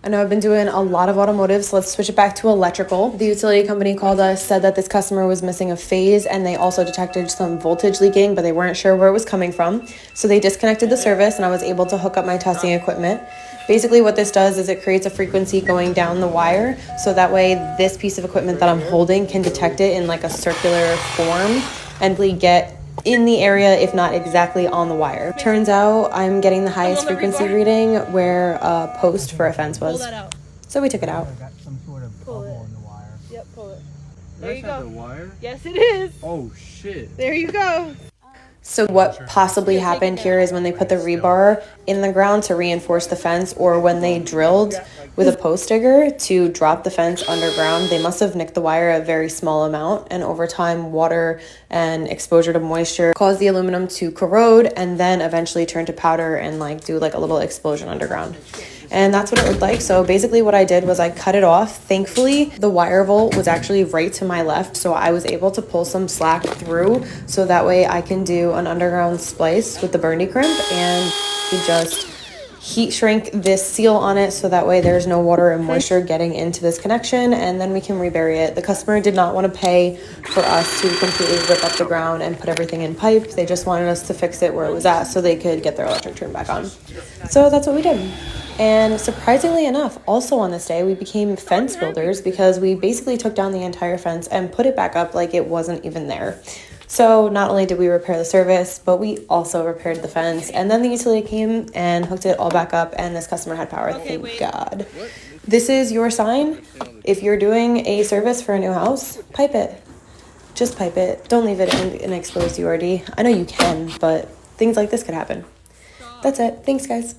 I know I've been doing a lot of automotive, so let's switch it back to electrical. The utility company called us, said that this customer was missing a phase, and they also detected some voltage leaking, but they weren't sure where it was coming from. So they disconnected the service, and I was able to hook up my testing equipment. Basically what this does is it creates a frequency going down the wire, so that way this piece of equipment that I'm holding can detect it in like a circular form and we get in the area, if not exactly on the wire. Turns out I'm getting the highest frequency reading where a post for a fence was. So we took it out. I got some sort of bubble in the wire. Yep, pull it. There you That's go. not the wire? Yes, it is. Oh shit. There you go. So what possibly happened here is when they put the rebar in the ground to reinforce the fence, or when they drilled with a post digger to drop the fence underground, they must have nicked the wire a very small amount, and over time water and exposure to moisture caused the aluminum to corrode and then eventually turn to powder and like do like a little explosion underground. And that's what it looked like. So basically what I did was I cut it off. Thankfully, the wire volt was actually right to my left, so I was able to pull some slack through, so that way I can do an underground splice with the Burndy crimp, and we just heat shrink this seal on it so that way there's no water and moisture getting into this connection, and then we can rebury it. The customer did not want to pay for us to completely rip up the ground and put everything in pipe. They just wanted us to fix it where it was at so they could get their electric turned back on. So that's what we did. And surprisingly enough, also on this day, we became fence builders because we basically took down the entire fence and put it back up like it wasn't even there. So not only did we repair the service, but we also repaired the fence. And then the utility came and hooked it all back up, and this customer had power, thank God. This is your sign. If you're doing a service for a new house, pipe it. Just pipe it. Don't leave it in an exposed URD. I know you can, but things like this could happen. That's it. Thanks, guys.